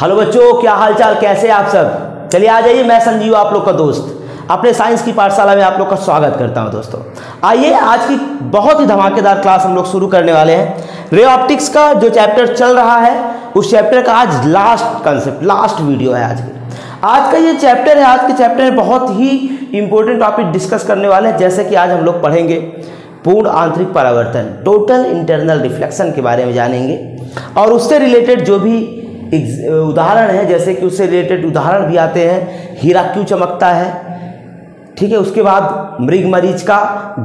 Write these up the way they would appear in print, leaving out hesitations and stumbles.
Hello बच्चों, क्या हालचाल, कैसे आप सब। चलिए आ जाइए, मैं संजीव आप लोग का दोस्त अपने साइंस की पाठशाला में आप लोग का स्वागत करता हूं। दोस्तों आइए, आज की बहुत ही धमाकेदार क्लास हम लोग शुरू करने वाले हैं। रे ऑप्टिक्स का जो चैप्टर चल रहा है उस चैप्टर का आज लास्ट कंसेप्ट, लास्ट वीडियो है आज का ये चैप्टर है। आज के चैप्टर में बहुत ही इंपॉर्टेंट टॉपिक डिस्कस करने वाले हैं। जैसे कि आज हम लोग पढ़ेंगे पूर्ण आंतरिक परावर्तन, टोटल इंटरनल रिफ्लेक्शन के बारे में जानेंगे, और उससे रिलेटेड जो भी उदाहरण है, जैसे कि उससे रिलेटेड उदाहरण भी आते हैं, हीरा क्यों चमकता है, ठीक है। उसके बाद मृगमरीच का,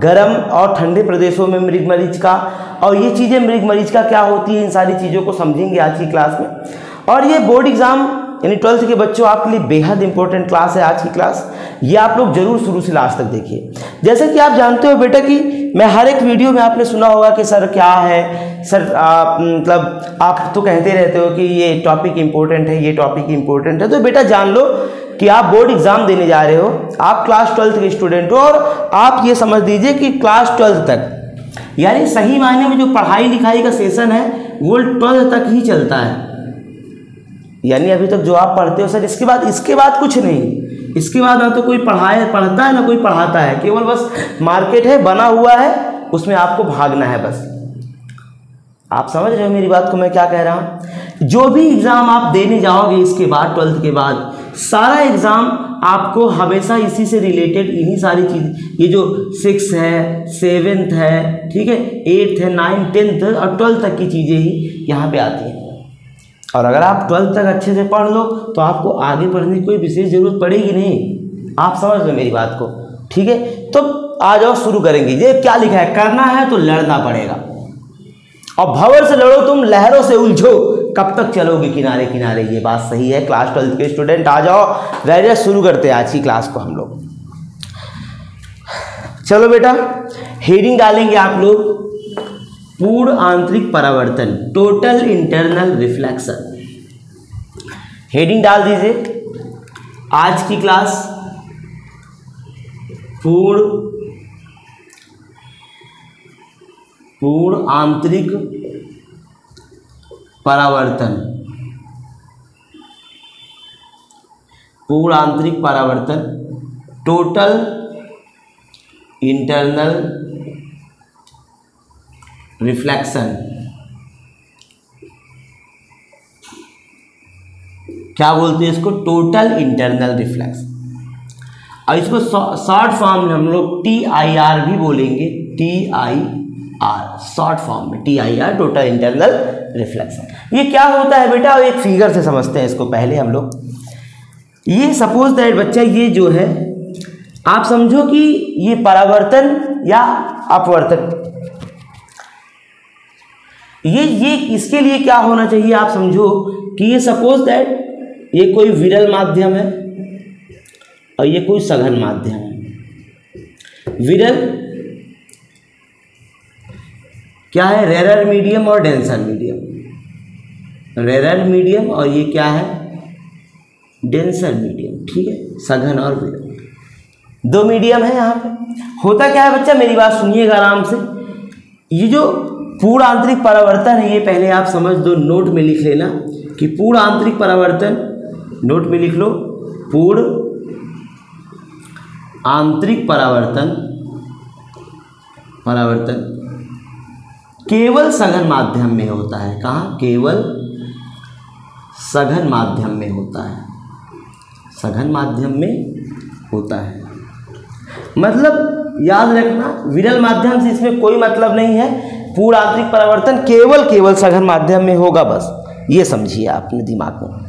गर्म और ठंडे प्रदेशों में मृगमरीच का, और ये चीज़ें मृगमरीच का क्या होती है, इन सारी चीज़ों को समझेंगे आज की क्लास में। और ये बोर्ड एग्जाम यानी 12th के बच्चों आपके लिए बेहद इंपॉर्टेंट क्लास है आज की क्लास। ये आप लोग जरूर शुरू से लास्ट तक देखिए। जैसे कि आप जानते हो बेटा कि मैं हर एक वीडियो में आपने सुना होगा कि सर क्या है, सर मतलब आप तो कहते रहते हो कि ये टॉपिक इंपॉर्टेंट है, ये टॉपिक इंपॉर्टेंट है। तो बेटा जान लो कि आप बोर्ड एग्जाम देने जा रहे हो, आप क्लास 12th के स्टूडेंट हो, और आप ये समझ लीजिए कि क्लास 12th तक यानी सही मायने में जो पढ़ाई लिखाई का सेशन है वो 12th तक ही चलता है। यानी अभी तक जो आप पढ़ते हो सर, इसके बाद कुछ नहीं। इसके बाद ना तो कोई पढ़ता है ना कोई पढ़ाता है, केवल बस मार्केट है बना हुआ है, उसमें आपको भागना है बस। आप समझ रहे हो मेरी बात को, मैं क्या कह रहा हूँ। जो भी एग्जाम आप देने जाओगे इसके बाद 12th के बाद, सारा एग्जाम आपको हमेशा इसी से रिलेटेड, इन्हीं सारी चीज, ये जो 6 है, 7th है, ठीक है, 8th है, 9th, 10th और 12th तक की चीजें ही यहाँ पे आती हैं। और अगर आप 12th तक अच्छे से पढ़ लो तो आपको आगे पढ़ने की कोई विशेष जरूरत पड़ेगी नहीं। आप समझ लो मेरी बात को, ठीक है। तो आ जाओ शुरू करेंगे। ये क्या लिखा है, करना है तो लड़ना पड़ेगा, और भंवर से लड़ो तुम, लहरों से उलझो, कब तक चलोगे किनारे किनारे। ये बात सही है। क्लास 12th के स्टूडेंट आ जाओ, वेरी शुरू करते हैं आज की क्लास को हम लोग। चलो बेटा, हेडिंग डालेंगे आप लोग, पूर्ण आंतरिक परावर्तन, टोटल इंटरनल रिफ्लेक्शन। हेडिंग डाल दीजिए आज की क्लास, पूर्ण आंतरिक परावर्तन, पूर्ण आंतरिक परावर्तन, टोटल इंटरनल रिफ्लेक्शन। क्या बोलते हैं इसको, टोटल इंटरनल रिफ्लेक्शन। और इसको शॉर्ट फॉर्म में हम लोग TIR भी बोलेंगे, TIR शॉर्ट फॉर्म में, TIR टोटल इंटरनल रिफ्लेक्शन। ये क्या होता है बेटा, एक फिगर से समझते हैं इसको पहले हम लोग। ये सपोज दैट बच्चा, ये जो है आप समझो कि ये परावर्तन या अपवर्तन, ये इसके लिए क्या होना चाहिए, आप समझो कि ये सपोज दैट ये कोई विरल माध्यम है और ये कोई सघन माध्यम है। विरल क्या है, रेरर मीडियम और डेंसर मीडियम, रेरर मीडियम, और ये क्या है, डेंसर मीडियम, ठीक है। सघन और विरल दो मीडियम है यहाँ पे। होता क्या है बच्चा, मेरी बात सुनिएगा आराम से। ये जो पूर्ण आंतरिक परावर्तन है, ये पहले आप समझ दो, नोट में लिख लेना कि पूर्ण आंतरिक परावर्तन, नोट में लिख लो, पूर्ण आंतरिक परावर्तन केवल सघन माध्यम में होता है। कहाँ, केवल सघन माध्यम में होता है, सघन माध्यम में होता है। मतलब याद रखना, विरल माध्यम से इसमें कोई मतलब नहीं है। पूर्ण आंतरिक परावर्तन केवल सघन माध्यम में होगा, बस ये समझिए आपने दिमाग में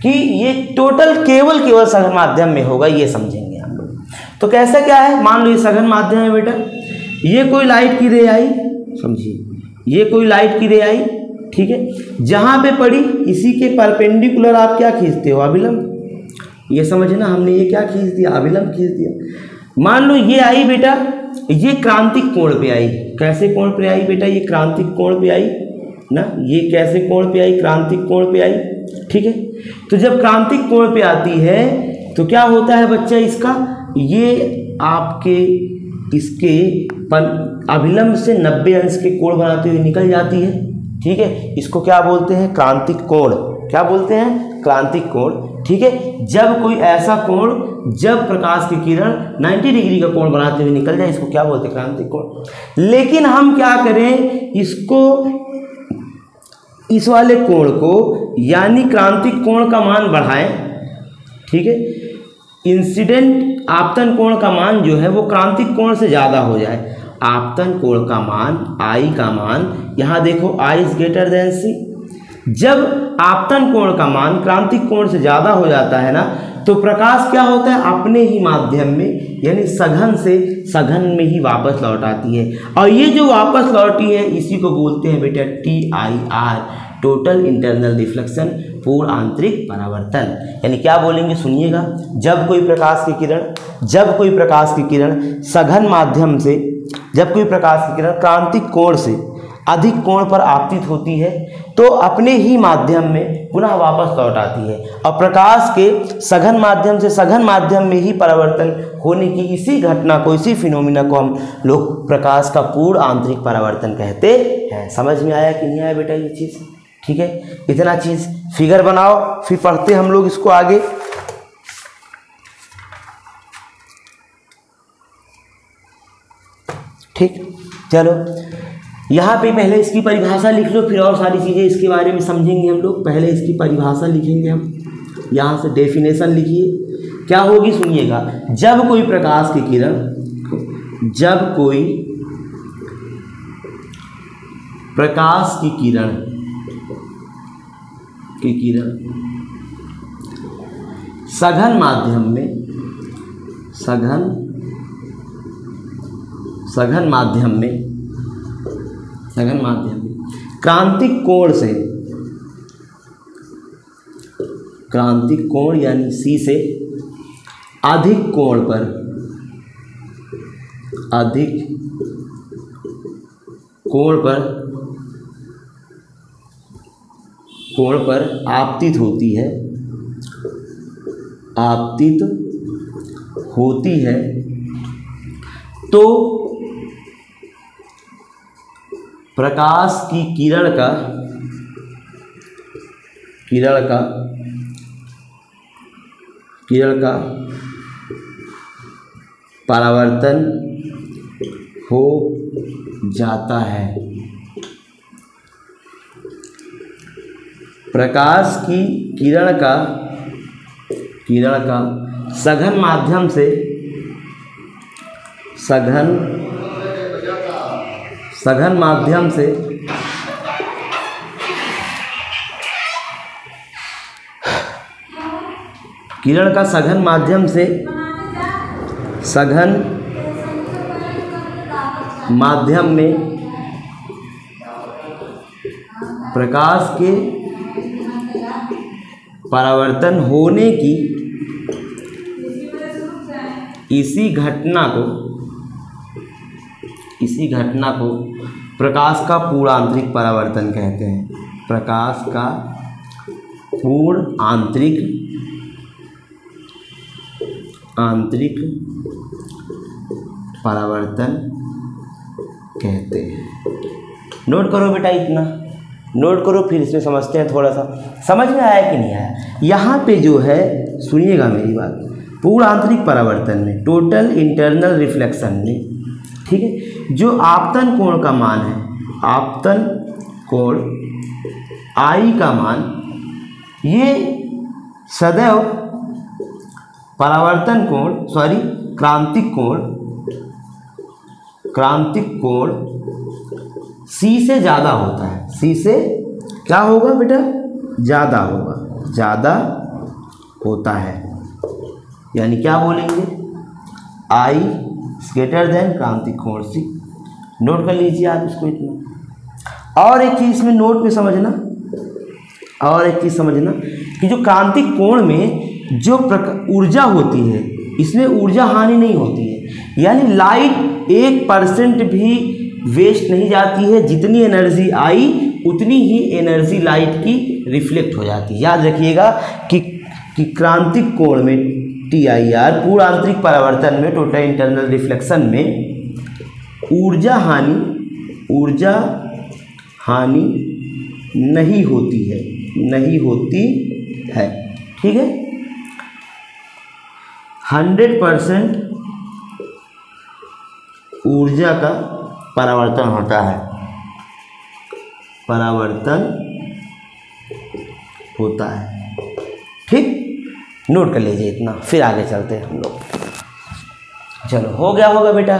कि ये टोटल केवल सघन माध्यम में होगा, ये समझेंगे हम लोग। तो कैसा क्या है, मान लो ये सघन माध्यम है बेटा, ये कोई लाइट की रे आई, समझिए ये कोई लाइट की रे आई, ठीक है, जहां पे पड़ी इसी के परपेंडिकुलर आप क्या खींचते हो, अभिलंब। ये समझना, हमने ये क्या खींच दिया, अभिलंब खींच दिया। मान लो ये आई बेटा, ये क्रांतिक कोण पे आई। कैसे कोण पे आई बेटा, ये क्रांतिक कोण पे आई ना, ये कैसे कोण पे आई, क्रांतिक कोण पे आई, ठीक है। तो जब क्रांतिक कोण पे आती है तो क्या होता है बच्चा, इसका ये आपके इसके अभिलंब से 90 अंश के कोण बनाते हुए निकल जाती है, ठीक है। इसको क्या बोलते हैं, क्रांतिक कोण। क्या बोलते हैं, क्रांतिक कोण, ठीक है। जब कोई ऐसा कोण, जब प्रकाश की किरण 90 डिग्री का कोण बनाते हुए निकल जाए, इसको क्या बोलते हैं? क्रांतिक कोण। लेकिन हम क्या करें, इसको, इस वाले कोण को यानी क्रांतिक कोण का मान बढ़ाएं, ठीक है। इंसिडेंट आपतन कोण का मान जो है वो क्रांतिक कोण से ज़्यादा हो जाए। आपतन कोण का मान, आई का मान, यहाँ देखो आई इज ग्रेटर देन सी। जब आपतन कोण का मान क्रांतिक कोण से ज़्यादा हो जाता है ना, तो प्रकाश क्या होता है, अपने ही माध्यम में यानी सघन से सघन में ही वापस लौट आती है। और ये जो वापस लौटी है इसी को बोलते हैं बेटा TIR, टोटल इंटरनल रिफ्लेक्शन, पूर्ण आंतरिक परावर्तन। यानी क्या बोलेंगे, सुनिएगा। जब कोई प्रकाश की किरण सघन माध्यम से, जब कोई प्रकाश की किरण क्रांतिक कोण से अधिक कोण पर आपतित होती है तो अपने ही माध्यम में पुनः वापस लौट आती है। और प्रकाश के सघन माध्यम से सघन माध्यम में ही परावर्तन होने की इसी घटना को, इसी फिनोमिना को हम लोग प्रकाश का पूर्ण आंतरिक परावर्तन कहते हैं। समझ में आया कि नहीं आया बेटा ये चीज़? ठीक है, इतना चीज़ फिगर बनाओ, फिर पढ़ते हम लोग इसको आगे। ठीक, चलो यहाँ पे पहले इसकी परिभाषा लिख लो, फिर और सारी चीज़ें इसके बारे में समझेंगे हम लोग। पहले इसकी परिभाषा लिखेंगे हम, यहाँ से डेफिनेशन लिखिए, क्या होगी सुनिएगा। जब कोई प्रकाश की किरण, जब कोई प्रकाश की किरण सघन माध्यम में, सघन माध्यम में क्रांतिक कोण से, क्रांतिक कोण यानी C से अधिक कोण पर आपतित होती है तो प्रकाश की किरण का परावर्तन हो जाता है। प्रकाश की किरण का सघन माध्यम से किरण का सघन माध्यम में प्रकाश के परावर्तन होने की इसी घटना को प्रकाश का पूर्ण आंतरिक परावर्तन कहते हैं। प्रकाश का पूर्ण आंतरिक परावर्तन कहते हैं। नोट करो बेटा, इतना नोट करो, फिर इसमें समझते हैं थोड़ा सा। समझ में आया कि नहीं आया? यहाँ पे जो है, सुनिएगा मेरी बात, पूर्ण आंतरिक परावर्तन में, टोटल इंटरनल रिफ्लेक्शन में, ठीक है, जो आपतन कोण का मान है, आपतन कोण I का मान, ये सदैव परावर्तन कोण, सॉरी क्रांतिक कोण C से ज़्यादा होता है। C से क्या होगा बेटा? ज़्यादा होता है। यानी क्या बोलेंगे, I ग्रेटर देन क्रांतिक कोण C। नोट कर लीजिए आप इसको इतना। और एक चीज़ इसमें नोट में समझना, कि जो क्रांतिक कोण में जो ऊर्जा होती है, इसमें ऊर्जा हानि नहीं होती है। यानी लाइट 1% भी वेस्ट नहीं जाती है। जितनी एनर्जी आई उतनी ही एनर्जी लाइट की रिफ्लेक्ट हो जाती है। याद रखिएगा कि क्रांतिक कोण में TIR, पूर्ण आंतरिक परावर्तन में, टोटल इंटरनल रिफ्लेक्शन में ऊर्जा हानि नहीं होती है। ठीक है, 100% ऊर्जा का परावर्तन होता है, परावर्तन होता है। ठीक, नोट कर लीजिए इतना, फिर आगे चलते हैं हम लोग। चलो, हो गया होगा बेटा,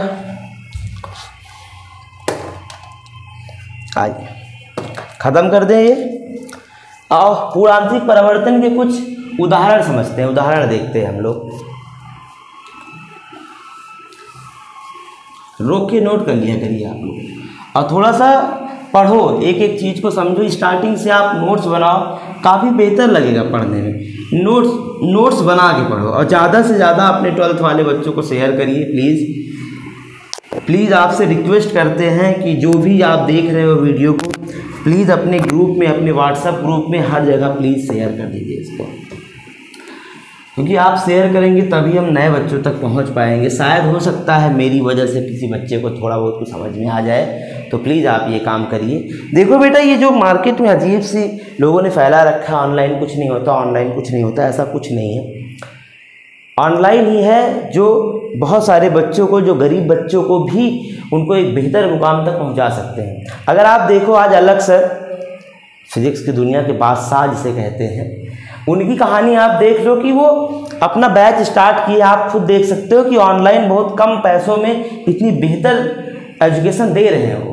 आइए खत्म कर दें ये। आओ पूर्ण आंतरिक परावर्तन के कुछ उदाहरण समझते हैं, उदाहरण देखते हैं हम लोग। रोक के नोट कर लिया करिए आप लोग, और थोड़ा सा पढ़ो, एक एक चीज़ को समझो। स्टार्टिंग से आप नोट्स बनाओ, काफ़ी बेहतर लगेगा पढ़ने में। नोट्स बना के पढ़ो, और ज़्यादा से ज़्यादा अपने 12th वाले बच्चों को शेयर करिए प्लीज़। आपसे रिक्वेस्ट करते हैं कि जो भी आप देख रहे हो वीडियो को, प्लीज़ अपने ग्रुप में, अपने व्हाट्सएप ग्रुप में हर जगह प्लीज़ शेयर कर दीजिए इसको, क्योंकि आप शेयर करेंगे तभी हम नए बच्चों तक पहुंच पाएंगे। शायद हो सकता है मेरी वजह से किसी बच्चे को थोड़ा बहुत कुछ समझ में आ जाए, तो प्लीज़ आप ये काम करिए। देखो बेटा, ये जो मार्केट में अजीब सी लोगों ने फैला रखा, ऑनलाइन कुछ नहीं होता, ऑनलाइन कुछ नहीं होता, ऐसा कुछ नहीं है। ऑनलाइन ही है जो बहुत सारे बच्चों को, जो गरीब बच्चों को भी, उनको एक बेहतर मुकाम तक पहुंचा सकते हैं। अगर आप देखो, आज अलग सर, फिजिक्स की दुनिया के बादशाह जिसे कहते हैं, उनकी कहानी आप देख लो कि वो अपना बैच स्टार्ट किया। आप खुद देख सकते हो कि ऑनलाइन बहुत कम पैसों में इतनी बेहतर एजुकेशन दे रहे हैं वो।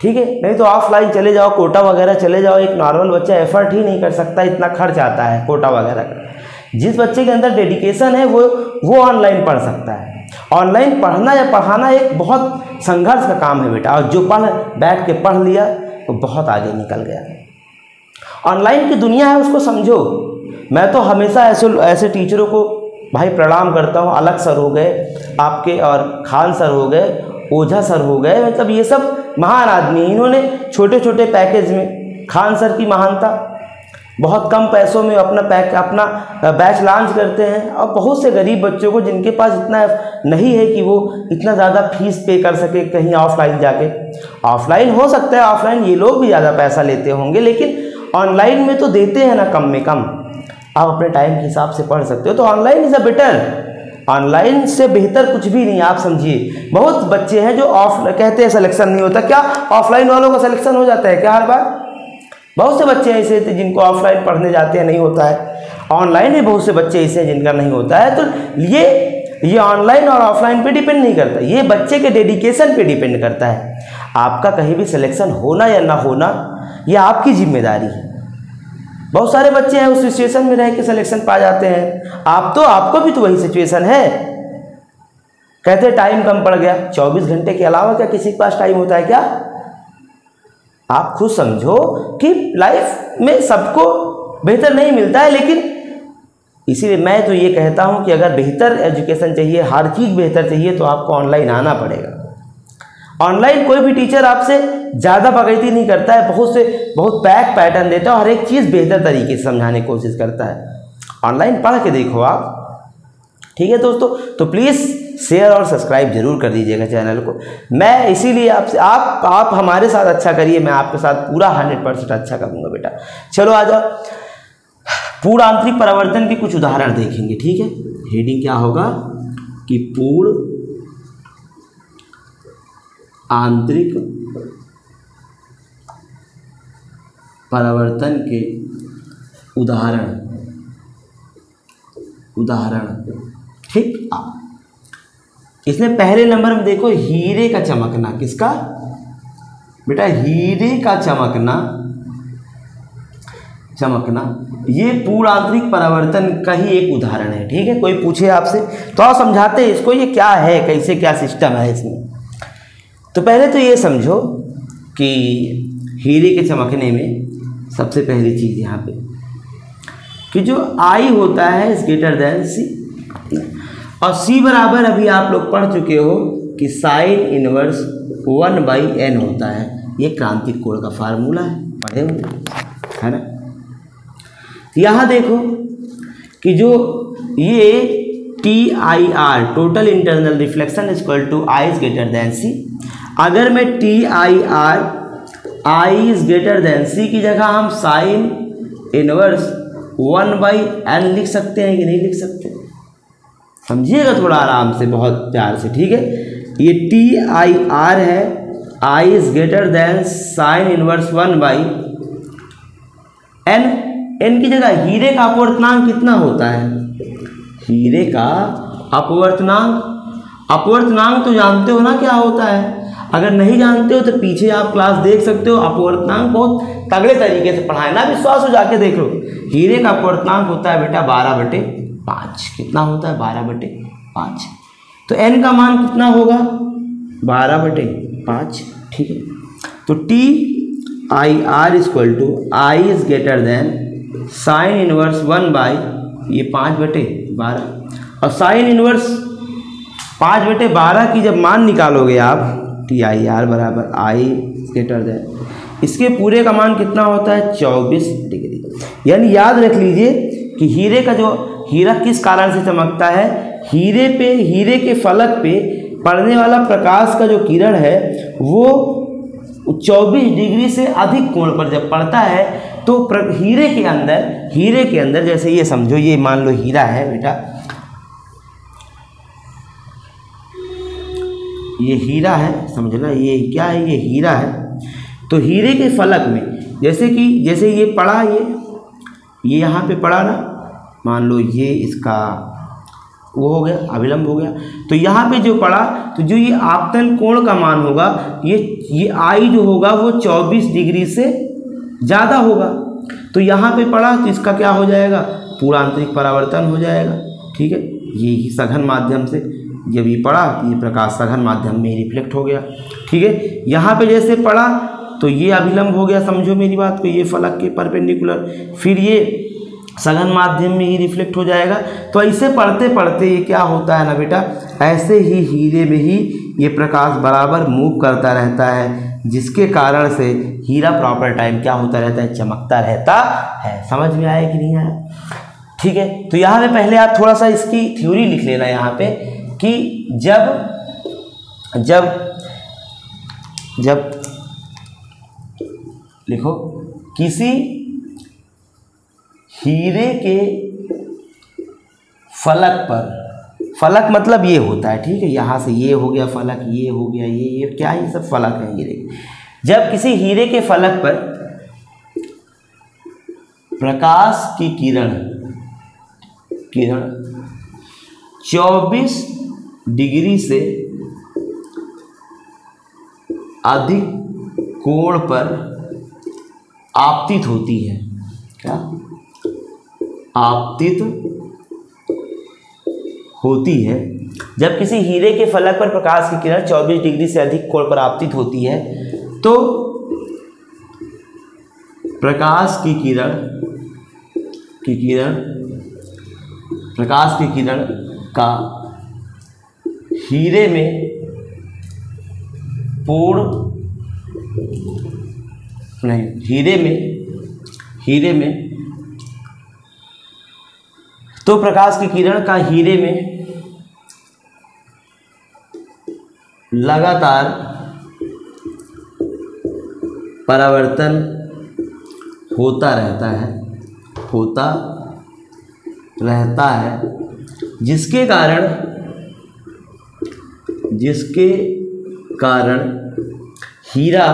ठीक है, नहीं तो ऑफलाइन चले जाओ, कोटा वगैरह चले जाओ, एक नॉर्मल बच्चा एफर्ट ही नहीं कर सकता, इतना खर्च आता है कोटा वगैरह का। जिस बच्चे के अंदर डेडिकेशन है वो ऑनलाइन पढ़ सकता है। ऑनलाइन पढ़ना या पढ़ाना एक बहुत संघर्ष का काम है बेटा, और जो बैठ के पढ़ लिया वो बहुत आगे निकल गया। ऑनलाइन की दुनिया है, उसको समझो। मैं तो हमेशा ऐसे टीचरों को भाई प्रणाम करता हूँ। अलग सर हो गए आपके, और खान सर हो गए, ओझा सर हो गए, मतलब ये सब महान आदमी। इन्होंने छोटे छोटे पैकेज में, खान सर की महानता, बहुत कम पैसों में अपना बैच लॉन्च करते हैं, और बहुत से गरीब बच्चों को जिनके पास इतना नहीं है कि वो इतना ज़्यादा फीस पे कर सके कहीं ऑफलाइन जाके। ऑफलाइन हो सकता है, ऑफलाइन ये लोग भी ज़्यादा पैसा लेते होंगे, लेकिन ऑनलाइन में तो देते हैं ना कम में कम। आप अपने टाइम के हिसाब से पढ़ सकते हो, तो online is a better. Online से बेहतर कुछ भी नहीं, आप समझिए। बहुत बच्चे हैं जो कहते हैं सिलेक्शन नहीं होता, क्या ऑफलाइन वालों का सिलेक्शन हो जाता है क्या हर बार? बहुत से बच्चे ऐसे थे जिनको ऑफलाइन पढ़ने जाते हैं नहीं होता है। ऑनलाइन में बहुत से बच्चे ऐसे हैं जिनका नहीं होता है। तो ये ऑनलाइन और ऑफलाइन पे डिपेंड नहीं करता, ये बच्चे के डेडिकेशन पे डिपेंड करता है। आपका कहीं भी सिलेक्शन होना या ना होना, ये आपकी जिम्मेदारी है। बहुत सारे बच्चे हैं उस सिचुएशन में रह के सिलेक्शन पा जाते हैं। आपको भी तो वही सिचुएशन है। कहते टाइम कम पड़ गया, 24 घंटे के अलावा क्या किसी के पास टाइम होता है क्या? आप खुद समझो कि लाइफ में सबको बेहतर नहीं मिलता है, लेकिन इसीलिए मैं तो ये कहता हूँ कि अगर बेहतर एजुकेशन चाहिए, हर चीज़ बेहतर चाहिए, तो आपको ऑनलाइन आना पड़ेगा। ऑनलाइन कोई भी टीचर आपसे ज़्यादा बगैती नहीं करता है, बहुत पैक पैटर्न देता है, और हर एक चीज़ बेहतर तरीके से समझाने की कोशिश करता है। ऑनलाइन पढ़ के देखो आप, ठीक है दोस्तों। तो प्लीज़ शेयर और सब्सक्राइब जरूर कर दीजिएगा चैनल को। मैं इसीलिए आपसे, आप हमारे साथ अच्छा करिए, मैं आपके साथ पूरा 100% अच्छा करूँगा बेटा। चलो आ जाओ, पूर्ण आंतरिक परावर्तन के कुछ उदाहरण देखेंगे, ठीक है। हेडिंग क्या होगा कि पूर्ण आंतरिक परावर्तन के उदाहरण, ठीक। इसमें पहले नंबर में देखो, हीरे का चमकना। किसका बेटा? हीरे का चमकना, ये पूर्ण आंतरिक परावर्तन का ही एक उदाहरण है, ठीक है। कोई पूछे आपसे तो आप समझाते हैं इसको, ये क्या है, कैसे क्या सिस्टम है इसमें। तो पहले तो ये समझो कि हीरे के चमकने में सबसे पहली चीज़ यहाँ पे कि जो I होता है इज ग्रेटर देन C, और C बराबर अभी आप लोग पढ़ चुके हो कि साइन इनवर्स 1/n होता है। ये क्रांतिक कोण का फार्मूला है, पढ़े होंगे, है ना। यहाँ देखो कि जो ये TIR total internal reflection is equal to I is greater than C। अगर मैं TIR I is greater than C की जगह हम साइन इनवर्स 1/n लिख सकते हैं कि नहीं लिख सकते? समझिएगा थोड़ा आराम से, बहुत प्यार से, ठीक है। ये TIR है, I is greater than sine inverse 1/n। n की जगह हीरे का अपवर्तनांक कितना होता है? हीरे का अपवर्तनांक तो जानते हो ना क्या होता है? अगर नहीं जानते हो तो पीछे आप क्लास देख सकते हो, अपवर्तनांक बहुत तगड़े तरीके से पढ़ाए ना, विश्वास हो जाके देख लो। हीरे का अपवर्तनांक होता है बेटा 12/5। कितना होता है? 12/5। तो n का मान कितना होगा? 12/5, ठीक है। तो TIR equal to I is greater than sine inverse 1/5/12। और साइन इनवर्स 5/12 की जब मान निकालोगे आप, TIR बराबर I ग्रेटर देन, इसके पूरे का मान कितना होता है? 24 डिग्री। यानी याद रख लीजिए कि हीरा किस कारण से चमकता है? हीरे के फलक पे पड़ने वाला प्रकाश का जो किरण है वो 24 डिग्री से अधिक कोण पर जब पड़ता है तो हीरे के अंदर जैसे ये समझो, ये मान लो हीरा है बेटा, ये हीरा है, समझना, ये क्या है? ये हीरा है। तो हीरे के फलक में जैसे ये पड़ा, ये यहाँ पे पड़ा ना, मान लो ये इसका वो हो गया, अभिलंब हो गया। तो यहाँ पे जो पड़ा, तो जो ये आपतन कोण का मान होगा, ये I जो होगा वो 24 डिग्री से ज़्यादा होगा। तो यहाँ पे पड़ा तो इसका क्या हो जाएगा? पूरा आंतरिक परावर्तन हो जाएगा, ठीक है। ये सघन माध्यम से जब ये पड़ा, ये प्रकाश सघन माध्यम में रिफ्लेक्ट हो गया, ठीक है। यहाँ पे जैसे पड़ा तो ये अभिलंब हो गया, समझो मेरी बात को, ये फलक के परपेंडिकुलर, फिर ये सघन माध्यम में ही रिफ्लेक्ट हो जाएगा। तो ऐसे पढ़ते पढ़ते ये क्या होता है ना बेटा, ऐसे ही हीरे में ही ये प्रकाश बराबर मूव करता रहता है, जिसके कारण से हीरा प्रॉपर टाइम क्या होता रहता है? चमकता रहता है। समझ में आया कि नहीं आया? ठीक है। तो यहाँ पे पहले आप थोड़ा सा इसकी थ्योरी लिख लेना यहाँ पे कि जब लिखो किसी हीरे के फलक पर, फलक मतलब ये होता है, ठीक है, यहाँ से ये हो गया फलक, ये हो गया, ये क्या, ये सब फलक है हीरे। जब किसी हीरे के फलक पर प्रकाश की किरण 24 डिग्री से अधिक कोण पर आपतित होती है, क्या आपतित होती है, जब किसी हीरे के फलक पर प्रकाश की किरण 24 डिग्री से अधिक कोण पर आपतित होती है, तो प्रकाश की किरण का हीरे में तो प्रकाश की किरण का हीरे में लगातार परावर्तन होता रहता है, जिसके कारण हीरा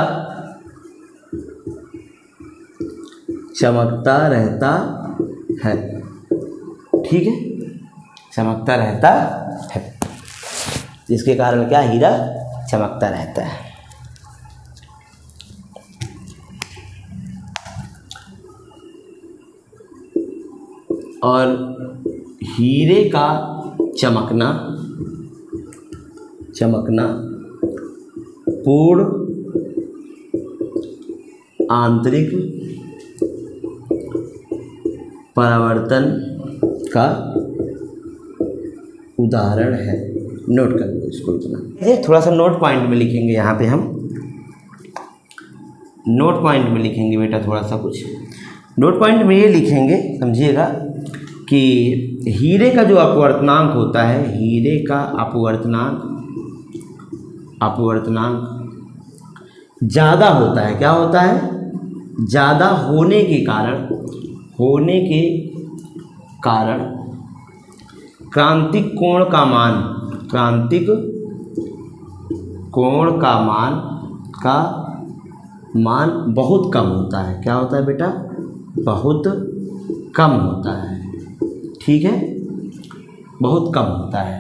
चमकता रहता है, ठीक है, चमकता रहता है, जिसके कारण क्या, हीरा चमकता रहता है। और हीरे का चमकना पूर्ण आंतरिक परावर्तन का उदाहरण है। नोट कर लो इसको इतना, ये थोड़ा सा नोट पॉइंट में लिखेंगे, यहाँ पे हम नोट पॉइंट में लिखेंगे बेटा, थोड़ा सा कुछ नोट पॉइंट में ये लिखेंगे, समझिएगा कि हीरे का जो अपवर्तनांक होता है, हीरे का अपवर्तनांक ज़्यादा होता है। क्या होता है? ज़्यादा होने के कारण क्रांतिक कोण का मान, क्रांतिक कोण का मान बहुत कम होता है। क्या होता है बेटा? बहुत कम होता है। ठीक है, बहुत कम होता है।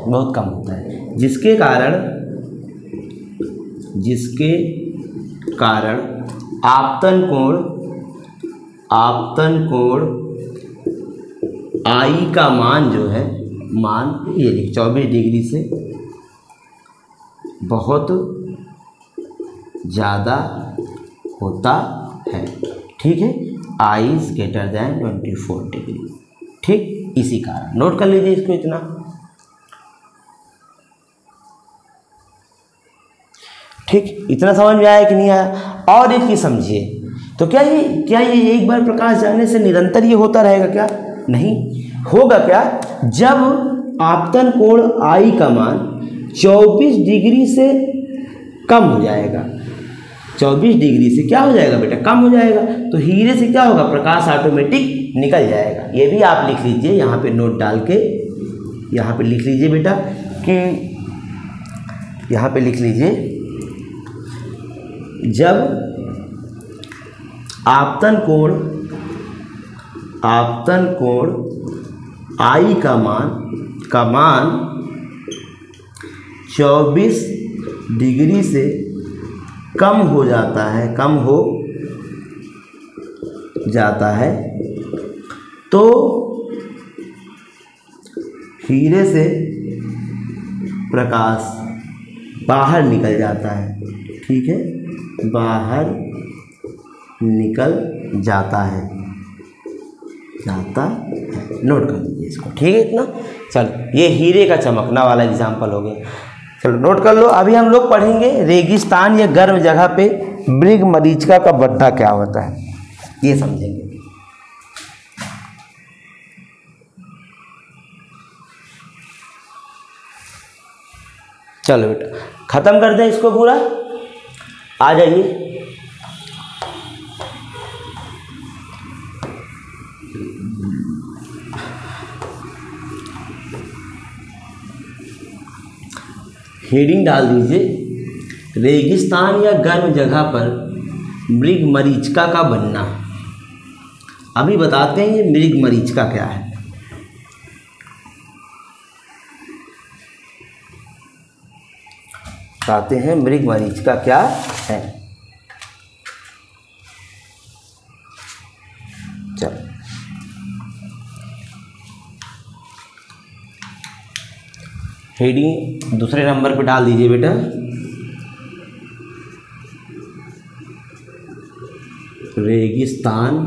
बहुत कम होता है, जिसके कारण आपतन कोण आई का मान जो है, मान ये 24 डिग्री से बहुत ज़्यादा होता है। ठीक है, I is greater then 24 degree. ठीक, इसी कारण नोट कर लीजिए इसको इतना। ठीक, इतना समझ में आया कि नहीं आया? और एक ही समझिए, तो क्या ये एक बार प्रकाश जाने से निरंतर ये होता रहेगा क्या? नहीं होगा। क्या? जब आपतन कोण आई का मान 24 डिग्री से कम हो जाएगा, 24 डिग्री से क्या हो जाएगा बेटा? कम हो जाएगा, तो हीरे से क्या होगा? प्रकाश ऑटोमेटिक निकल जाएगा। ये भी आप लिख लीजिए यहाँ पे, नोट डाल के यहाँ पे लिख लीजिए बेटा, कि यहाँ पे लिख लीजिए, जब आपतन कोण आई का मान 24 डिग्री से कम हो जाता है, तो हीरे से प्रकाश बाहर निकल जाता है। ठीक है, बाहर निकल जाता है। नोट कर लीजिए इसको। ठीक है इतना। चलो, ये हीरे का चमकना वाला एग्जाम्पल हो गया। चलो नोट कर लो। अभी हम लोग पढ़ेंगे रेगिस्तान या गर्म जगह पे मृग मरीचिका का बढ़ना क्या होता है, ये समझेंगे। चलो बेटा, खत्म कर दें इसको पूरा। आ जाइए, हेडिंग डाल दीजिए, रेगिस्तान या गर्म जगह पर मृग मरीचिका का बनना। अभी बताते हैं ये मृग मरीचिका क्या है। बताते हैं मृग मरीचिका क्या है। चलो, हेडिंग दूसरे नंबर पे डाल दीजिए बेटा, रेगिस्तान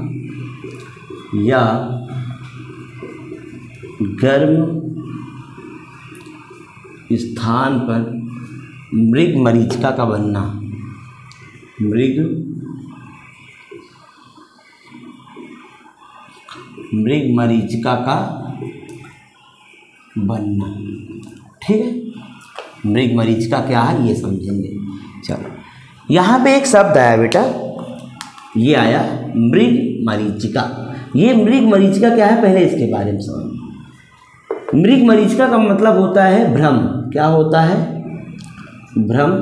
या गर्म स्थान पर मृग मरीचिका का बनना। मृग मरीचिका का बनना। ठीक है, मृग मरीचिका क्या है ये समझेंगे। चलो, यहाँ पे एक शब्द आया बेटा, ये आया मृग मरीचिका। ये मृग मरीचिका क्या है, पहले इसके बारे में समझो। मृग मरीचिका का मतलब होता है भ्रम। क्या होता है? भ्रम।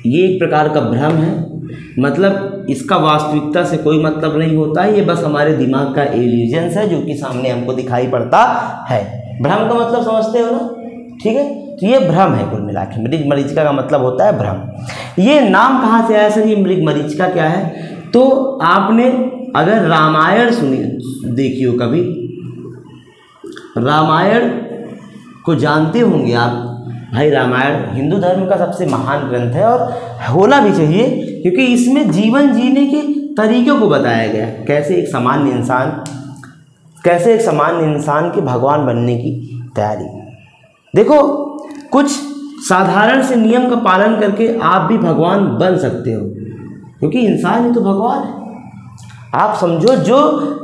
ये एक प्रकार का भ्रम है, मतलब इसका वास्तविकता से कोई मतलब नहीं होता है, ये बस हमारे दिमाग का इल्यूजन्स है जो कि सामने हमको दिखाई पड़ता है। भ्रम का मतलब समझते हो ना? ठीक है, तो ये भ्रम है कुल मिला के। मृग मरीचिका का मतलब होता है भ्रम। ये नाम कहाँ से आया सर, ये मृग मरीचिका क्या है? तो आपने अगर रामायण सुनी देखी हो कभी, रामायण को जानते होंगे आप। भाई रामायण हिंदू धर्म का सबसे महान ग्रंथ है और होना भी चाहिए, क्योंकि इसमें जीवन जीने के तरीक़ों को बताया गया, कैसे एक सामान्य इंसान के भगवान बनने की तैयारी। देखो, कुछ साधारण से नियम का पालन करके आप भी भगवान बन सकते हो, क्योंकि इंसान ही तो भगवान है। आप समझो, जो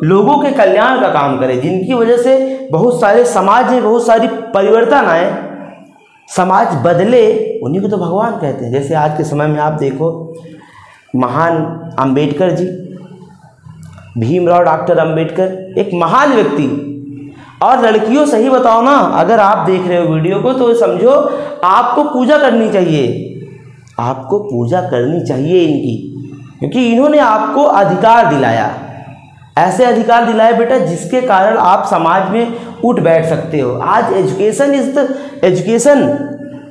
लोगों के कल्याण का काम करे, जिनकी वजह से बहुत सारे समाज में बहुत सारी परिवर्तन आए, समाज बदले, उन्हीं को तो भगवान कहते हैं। जैसे आज के समय में आप देखो, महान अंबेडकर जी, भीमराव डॉक्टर अंबेडकर, एक महान व्यक्ति। और लड़कियों सही बताओ ना, अगर आप देख रहे हो वीडियो को तो समझो आपको पूजा करनी चाहिए, आपको पूजा करनी चाहिए इनकी, क्योंकि इन्होंने आपको अधिकार दिलाया, ऐसे अधिकार दिलाए बेटा जिसके कारण आप समाज में उठ बैठ सकते हो। आज एजुकेशन इज द एजुकेशन,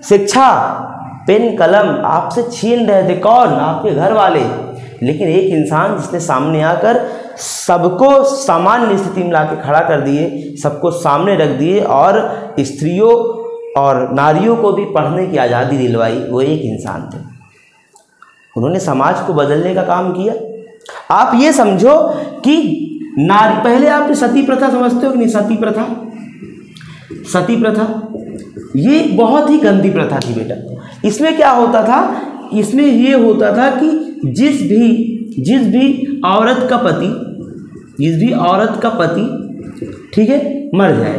शिक्षा, पेन कलम आपसे छीन रहे थे कौन? आपके घर वाले। लेकिन एक इंसान जिसने सामने आकर सबको सामान्य स्थिति में लाके खड़ा कर दिए, सबको सामने रख दिए और स्त्रियों और नारियों को भी पढ़ने की आज़ादी दिलवाई, वो एक इंसान थे। उन्होंने समाज को बदलने का काम किया। आप ये समझो कि नारी, पहले आपने सती प्रथा समझते हो कि नहीं? सती प्रथा, सती प्रथा ये बहुत ही गंदी प्रथा थी बेटा। इसमें क्या होता था? इसमें ये होता था कि जिस भी औरत का पति ठीक है मर जाए,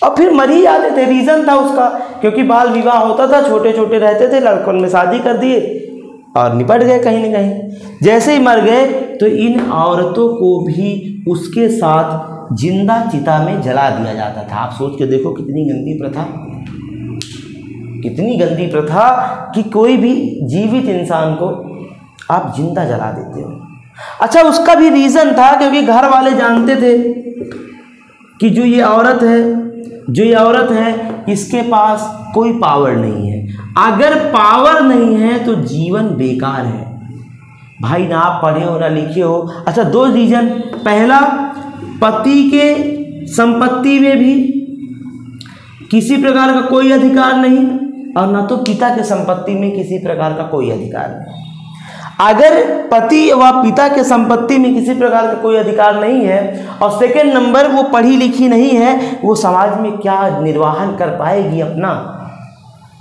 और फिर मर ही जाते थे, रीज़न था उसका, क्योंकि बाल विवाह होता था, छोटे छोटे रहते थे, लड़कों में शादी कर दिए और निपट गए कहीं ना कहीं। जैसे ही मर गए तो इन औरतों को भी उसके साथ जिंदा चिता में जला दिया जाता था। आप सोच के देखो कितनी गंदी प्रथा, कितनी गंदी प्रथा कि कोई भी जीवित इंसान को आप जिंदा जला देते हो। अच्छा, उसका भी रीज़न था, क्योंकि घर वाले जानते थे कि जो ये औरत है इसके पास कोई पावर नहीं है। अगर पावर नहीं है तो जीवन बेकार है। भाई ना आप पढ़े हो ना लिखे हो। अच्छा, 2 रीजन। पहला, पति के संपत्ति में भी किसी प्रकार का कोई अधिकार नहीं, और ना तो पिता के संपत्ति में किसी प्रकार का कोई अधिकार नहीं। अगर पति व पिता के संपत्ति में किसी प्रकार का कोई अधिकार नहीं है, और सेकंड नंबर वो पढ़ी लिखी नहीं है, वो समाज में क्या निर्वाहन कर पाएगी अपना?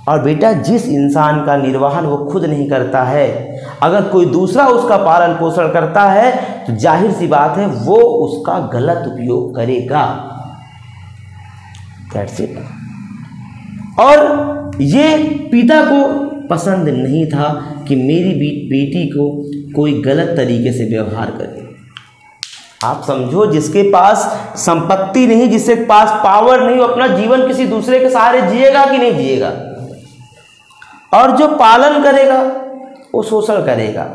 और बेटा, जिस इंसान का निर्वाहन वो खुद नहीं करता है, अगर कोई दूसरा उसका पालन पोषण करता है तो जाहिर सी बात है वो उसका गलत उपयोग करेगा। That's it। और ये पिता को पसंद नहीं था कि मेरी बेटी को कोई गलत तरीके से व्यवहार करे। आप समझो, जिसके पास संपत्ति नहीं, जिसके पास पावर नहीं, वो अपना जीवन किसी दूसरे के सहारे जिएगा कि नहीं जिएगा? और जो पालन करेगा वो शोषण करेगा,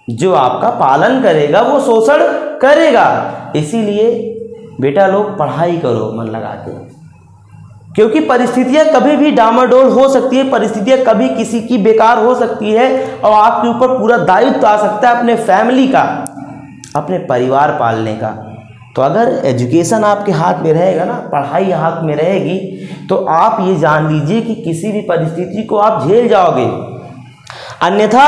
जो आपका पालन करेगा वो शोषण करेगा। इसीलिए बेटा लोग पढ़ाई करो मन लगा के, क्योंकि परिस्थितियां कभी भी डामाडोल हो सकती है, परिस्थितियां कभी किसी की बेकार हो सकती है, और आपके ऊपर पूरा दायित्व आ सकता है अपने फैमिली का, अपने परिवार पालने का। तो अगर एजुकेशन आपके हाथ में रहेगा ना, पढ़ाई हाथ में रहेगी, तो आप ये जान लीजिए कि किसी भी परिस्थिति को आप झेल जाओगे। अन्यथा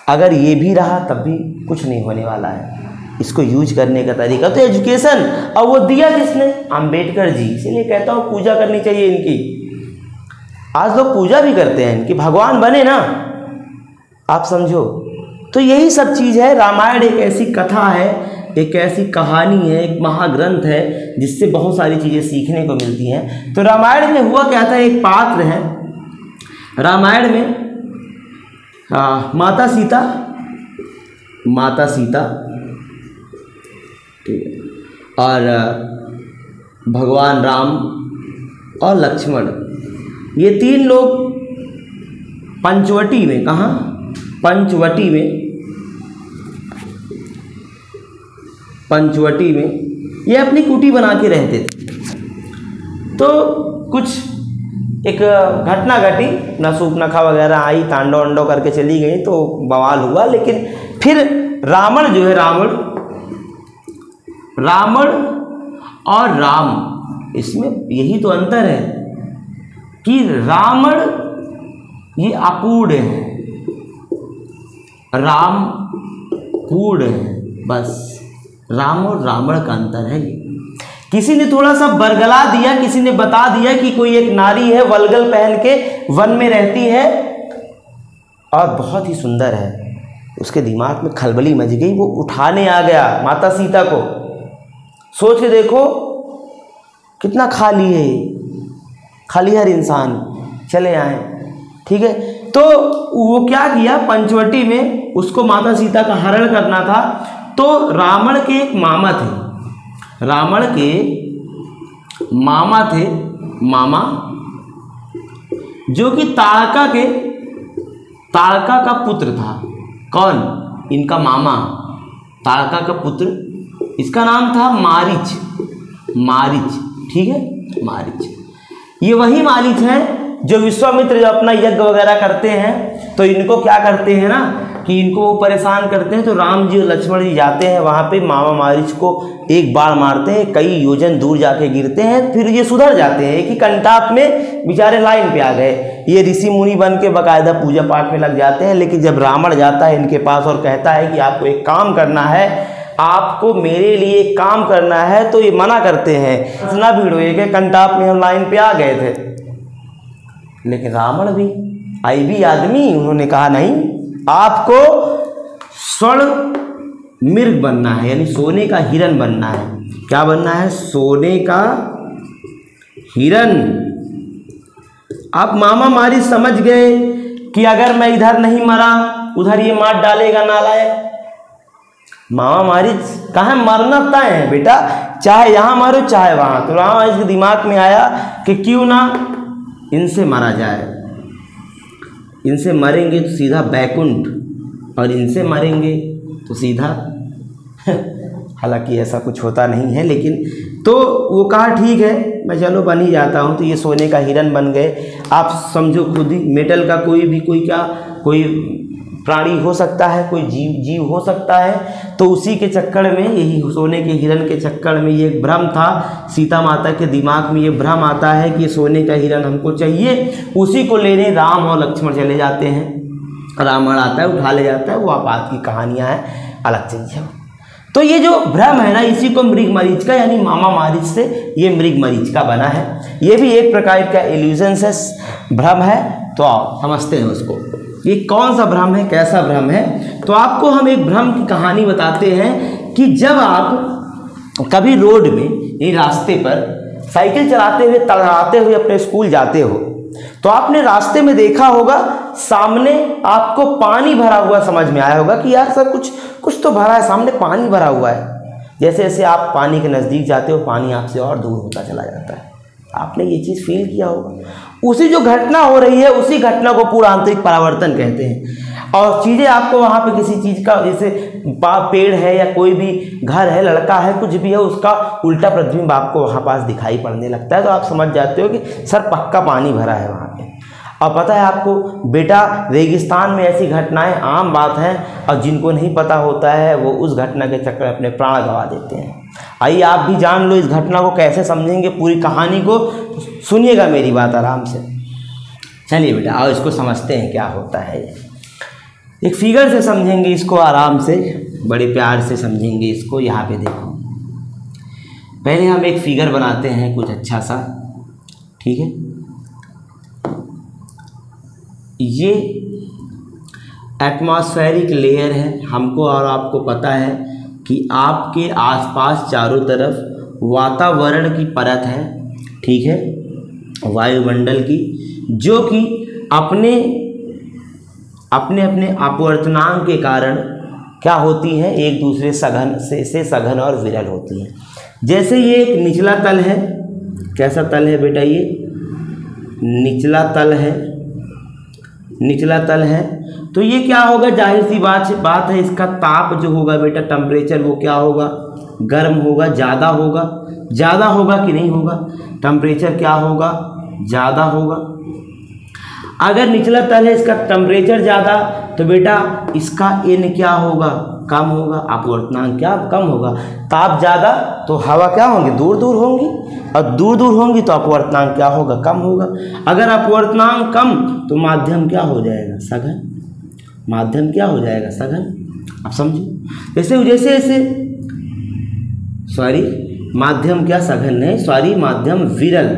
अगर ये भी रहा तब भी कुछ नहीं होने वाला है। इसको यूज करने का तरीका तो एजुकेशन, और वो दिया किसने? अंबेडकर जी। इसीलिए कहता हूँ पूजा करनी चाहिए इनकी। आज लोग पूजा भी करते हैं इनकी, भगवान बने ना, आप समझो। तो यही सब चीज़ है। रामायण एक ऐसी कथा है, एक ऐसी कहानी है, एक महाग्रंथ है जिससे बहुत सारी चीज़ें सीखने को मिलती हैं। तो रामायण में हुआ क्या था? एक पात्र है रामायण में, माता सीता ठीक है, और भगवान राम और लक्ष्मण, ये 3 लोग पंचवटी में, कहाँ? पंचवटी में ये अपनी कुटी बना के रहते थे। तो कुछ एक घटना घटी, नसूपनखा वगैरह आई, तांडव अंडव करके चली गई, तो बवाल हुआ। लेकिन फिर रावण जो है, रावण और राम, इसमें यही तो अंतर है कि रावण ये अपूर्ण है, राम पूर्ण है। बस राम और रावण का अंतर है। किसी ने थोड़ा सा बरगला दिया, किसी ने बता दिया कि कोई एक नारी है, वल्गल पहन के वन में रहती है और बहुत ही सुंदर है। उसके दिमाग में खलबली मच गई, वो उठाने आ गया माता सीता को। सोच के देखो कितना खाली है, खाली हर इंसान। चले आए, ठीक है। तो वो क्या किया, पंचवटी में उसको माता सीता का हरण करना था। तो रावण के एक मामा थे, रावण के मामा थे, मामा, जो कि ताड़का का पुत्र था। कौन? इनका मामा ताड़का का पुत्र, इसका नाम था मारीच, मारीच, ठीक है, मारीच। ये वही मारीच है जो विश्वामित्र जब अपना यज्ञ वगैरह करते हैं तो इनको क्या करते हैं ना कि इनको वो परेशान करते हैं। तो राम जी और लक्ष्मण जी जाते हैं वहाँ पे, मामा मारीच को एक बार मारते हैं, कई योजन दूर जाके गिरते हैं, फिर ये सुधर जाते हैं। एक ही कंटाप में बेचारे लाइन पे आ गए, ये ऋषि मुनि बन के बाकायदा पूजा पाठ में लग जाते हैं। लेकिन जब रावण जाता है इनके पास और कहता है कि आपको एक काम करना है, आपको मेरे लिए काम करना है, तो ये मना करते हैं। इतना भीड़ हुई कि कंटाप में हम लाइन पे आ गए थे। लेकिन रावण भी भी आदमी, उन्होंने कहा नहीं, आपको स्वर्ण मृग बनना है, यानी सोने का हिरन बनना है। क्या बनना है? सोने का हिरन। आप मामा मारी समझ गए कि अगर मैं इधर नहीं मरा उधर ये मार डालेगा नालायक। मामा मारी कहाँ मरना तय है बेटा, चाहे यहाँ मारो चाहे वहाँ। तो रामा इसके दिमाग में आया कि क्यों ना इनसे मारा जाए, इनसे मरेंगे तो सीधा बैकुंठ, और इनसे मरेंगे तो सीधा हालांकि ऐसा कुछ होता नहीं है, लेकिन तो वो कहा ठीक है मैं चलो बन ही जाता हूँ। तो ये सोने का हिरन बन गए। आप समझो खुद ही, मेटल का कोई प्राणी हो सकता है, कोई जीव हो सकता है। तो उसी के चक्कर में, यही सोने के हिरन के चक्कर में, ये एक भ्रम था सीता माता के दिमाग में। ये भ्रम आता है कि सोने का हिरन हमको चाहिए, उसी को लेने राम और लक्ष्मण चले जाते हैं। रावण आता है, उठा ले जाता है, वो आपात की कहानियाँ हैं, अलग चीज़ है। तो ये जो भ्रम है ना, इसी को मृग मरीच का, यानी मामा मारीच से ये मृग मरीच का बना है। ये भी एक प्रकार का इल्यूजन है, भ्रम है। तो आओ समझते हैं उसको, ये कौन सा भ्रम है, कैसा भ्रम है। तो आपको हम एक भ्रम की कहानी बताते हैं कि जब आप कभी रोड में, ये रास्ते पर साइकिल चलाते हुए, तड़ाते हुए अपने स्कूल जाते हो, तो आपने रास्ते में देखा होगा सामने आपको पानी भरा हुआ समझ में आया होगा कि यार सर कुछ तो भरा है, सामने पानी भरा हुआ है। जैसे जैसे आप पानी के नज़दीक जाते हो पानी आपसे और दूर होता चला जाता है। आपने ये चीज़ फील किया होगा। उसी जो घटना हो रही है उसी घटना को पूरा आंतरिक परावर्तन कहते हैं। और चीज़ें आपको वहाँ पे किसी चीज़ का, जैसे पेड़ है या कोई भी घर है, लड़का है, कुछ भी है, उसका उल्टा प्रतिबिंब आपको वहाँ पास दिखाई पड़ने लगता है। तो आप समझ जाते हो कि सर पक्का पानी भरा है वहाँ पे। और पता है आपको बेटा, रेगिस्तान में ऐसी घटनाएं आम बात हैं, और जिनको नहीं पता होता है वो उस घटना के चक्कर में अपने प्राण गंवा देते हैं। आइए आप भी जान लो इस घटना को कैसे समझेंगे, पूरी कहानी को सुनिएगा मेरी बात आराम से। चलिए बेटा आओ इसको समझते हैं क्या होता है। एक फिगर से समझेंगे इसको, आराम से, बड़े प्यार से समझेंगे इसको। यहाँ पे देखो, पहले हम एक फिगर बनाते हैं कुछ अच्छा सा, ठीक है। ये एटमॉस्फेरिक लेयर है। हमको और आपको पता है कि आपके आसपास चारों तरफ वातावरण की परत है, ठीक है, वायुमंडल की, जो कि अपने अपने अपवर्तनांक के कारण क्या होती हैं, एक दूसरे से सघन और विरल होती हैं। जैसे ये एक निचला तल है, कैसा तल है बेटा, ये निचला तल है, निचला तल है। तो ये क्या होगा, जाहिर सी बात है, इसका ताप जो होगा बेटा, टेम्परेचर, वो क्या होगा, गर्म होगा, ज़्यादा होगा कि नहीं होगा, टेम्परेचर क्या होगा, ज़्यादा होगा। अगर निचला तल है, इसका टेम्परेचर ज़्यादा, तो बेटा इसका n क्या होगा, कम होगा, अपवर्तनांक क्या कम होगा। ताप ज़्यादा तो हवा क्या होंगी, दूर दूर होंगी, और दूर दूर होंगी तो अपवर्तनांक क्या होगा, कम होगा। अगर अपवर्तनांक कम तो माध्यम क्या हो जाएगा, सघन। माध्यम क्या हो जाएगा, सघन। आप समझो, जैसे माध्यम क्या सघन है, माध्यम विरल,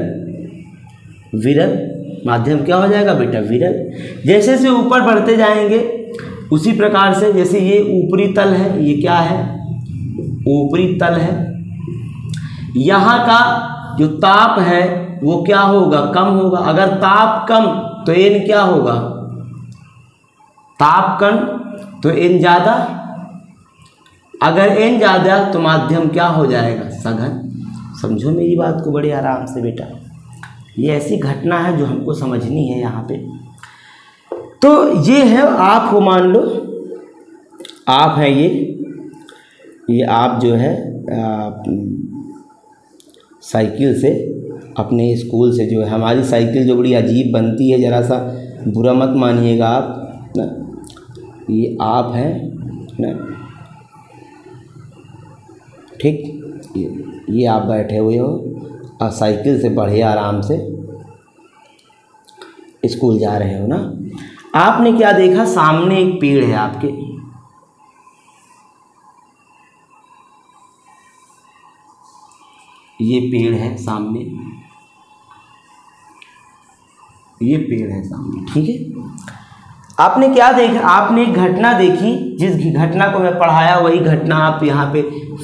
माध्यम क्या हो जाएगा बेटा, विरल। जैसे जैसे ऊपर बढ़ते जाएंगे उसी प्रकार से, जैसे ये ऊपरी तल है, ये क्या है, ऊपरी तल है, यहाँ का जो ताप है वो क्या होगा, कम होगा। अगर ताप कम तो n क्या होगा, तापकण तो n ज़्यादा, अगर n ज़्यादा तो माध्यम क्या हो जाएगा, सघन। समझो मेरी बात को बड़े आराम से बेटा, ये ऐसी घटना है जो हमको समझनी है यहाँ पे। तो ये है आप हो, मान लो आप हैं ये आप जो है साइकिल से अपने स्कूल से जो है, हमारी साइकिल जो बड़ी अजीब बनती है, ज़रा सा बुरा मत मानिएगा आप ना, ये आप हैं ना, ठीक। ये आप बैठे हुए हो और साइकिल से बढ़े आराम से स्कूल जा रहे हो ना। आपने क्या देखा, सामने एक पेड़ है आपके, ये पेड़ है सामने, ये पेड़ है सामने, ठीक है। आपने क्या देखा, आपने एक घटना देखी, जिस घटना को मैं पढ़ाया वही घटना आप यहाँ पे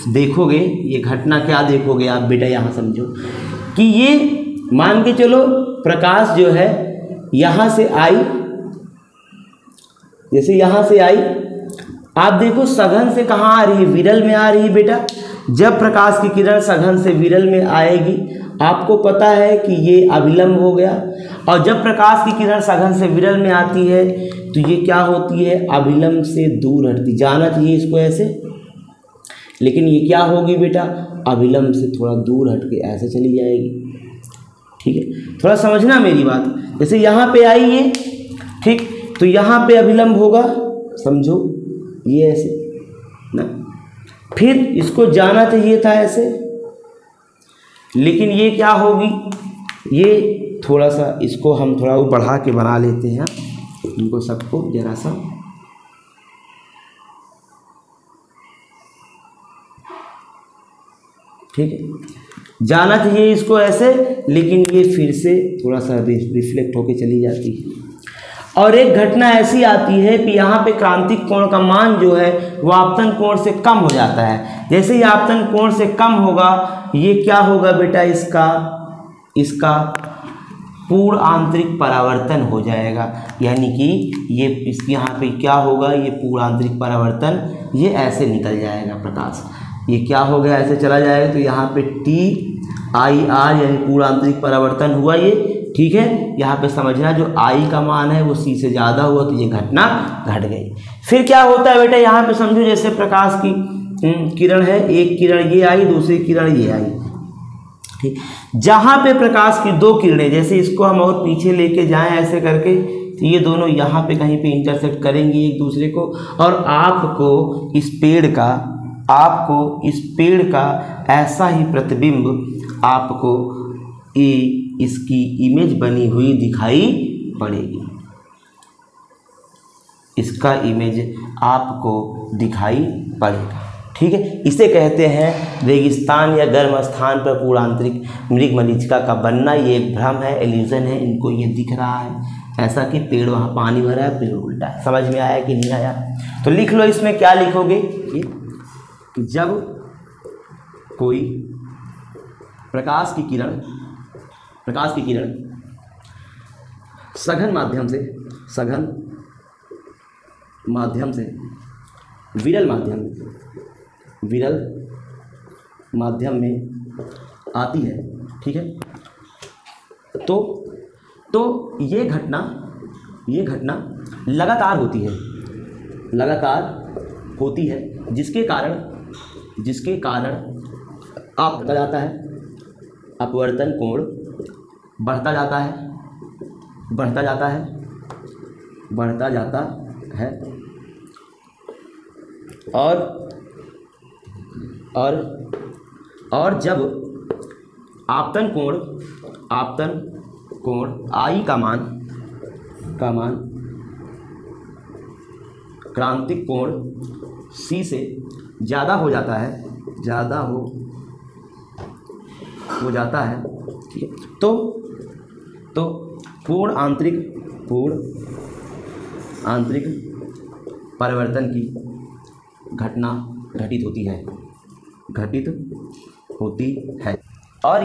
देखोगे। ये घटना क्या देखोगे आप बेटा, यहाँ समझो कि ये मान के चलो प्रकाश जो है यहाँ से आई, जैसे यहाँ से आई, आप देखो सघन से कहाँ आ रही है, विरल में आ रही है बेटा। जब प्रकाश की किरण सघन से विरल में आएगी, आपको पता है कि ये अभिलंब हो गया, और जब प्रकाश की किरण सघन से विरल में आती है तो ये क्या होती है, अभिलंब से दूर हटती। जाना चाहिए इसको ऐसे, लेकिन ये क्या होगी बेटा, अभिलंब से थोड़ा दूर हट के ऐसे चली जाएगी, ठीक है। थोड़ा समझना मेरी बात, जैसे यहाँ पे आई ये, ठीक, तो यहाँ पे अभिलंब होगा, समझो ये ऐसे ना, फिर इसको जाना चाहिए था ऐसे, लेकिन ये क्या होगी, ये थोड़ा सा इसको हम थोड़ा वो बढ़ा के बना लेते हैं इनको सबको जरा सा, ठीक है। जाना चाहिए इसको ऐसे, लेकिन ये फिर से थोड़ा सा रिफ्लेक्ट होके चली जाती है। और एक घटना ऐसी आती है कि यहाँ पे क्रांतिक कोण का मान जो है वो आपतन कोण से कम हो जाता है। जैसे ही आपतन कोण से कम होगा, ये क्या होगा बेटा, इसका पूर्ण आंतरिक परावर्तन हो जाएगा, यानी कि ये इसके यहाँ पे क्या होगा, ये पूर्ण आंतरिक परावर्तन, ये ऐसे निकल जाएगा प्रकाश, ये क्या हो गया, ऐसे चला जाएगा। तो यहाँ पे TIR यानी पूर्ण आंतरिक परावर्तन हुआ ये, ठीक है। यहाँ पे समझना जो I का मान है वो C से ज़्यादा हुआ तो ये घटना घट गई। फिर क्या होता है बेटा, यहाँ पे समझो जैसे प्रकाश की किरण है, एक किरण ये आई, दूसरी किरण ये आई, ठीक। जहाँ पे प्रकाश की दो किरणें, जैसे इसको हम और पीछे लेके जाएं ऐसे करके, तो ये दोनों यहाँ पे कहीं पे इंटरसेक्ट करेंगी एक दूसरे को, और आपको इस पेड़ का ऐसा ही प्रतिबिंब आपको इसकी इमेज बनी हुई दिखाई पड़ेगी, इसका इमेज आपको दिखाई पड़ेगा, ठीक है। इसे कहते हैं रेगिस्तान या गर्म स्थान पर पूर्ण आंतरिक मृगमरीचिका का बनना। ये एक भ्रम है, इल्यूजन है, इनको ये दिख रहा है ऐसा कि पेड़ वहाँ पानी भरा है, पेड़ उल्टा है। समझ में आया कि नहीं आया? तो लिख लो, इसमें क्या लिखोगे कि जब कोई प्रकाश की किरण सघन माध्यम से विरल माध्यम में आती है, ठीक है। तो ये घटना लगातार होती है, जिसके कारण आप बढ़ता जाता है, अपवर्तन कोण बढ़ता जाता है और जब आपतन कोण I का मान क्रांतिक कोण C से ज़्यादा हो जाता है, ठीक है। तो पूर्ण आंतरिक परिवर्तन की घटना घटित होती है और